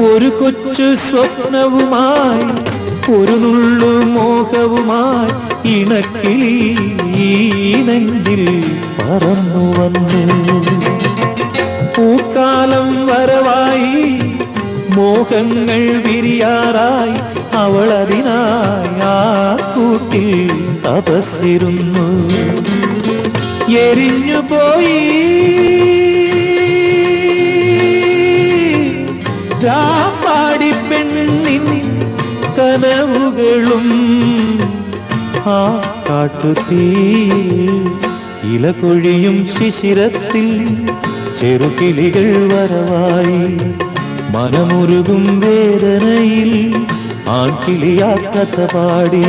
ഒരു കൊച്ചു സ്വപ്നവുമായി ഒരു നുള്ളു മോഹവുമായി ഇണക്കിളി ഈ നെഞ്ചിൽ പറന്നു വന്നു. പൂക്കാലം വരവായി മോഹങ്ങൾ വിരിയാറായി അവളതിനായി ആ കൂട്ടിൽ തപസ്സിരുന്നു. എരിഞ്ഞുപോയി രാപ്പാടി പെണ്ണിൻ കനവുകളും ആ കാട്ടുതീയിൽ ഇലകൊഴിയും ശിശിരത്തിൽ ചെറുകിളികൾ വരവായി മനമുരുകും വേദനയിൽ ആൺകിളിയാ കഥ പാടി.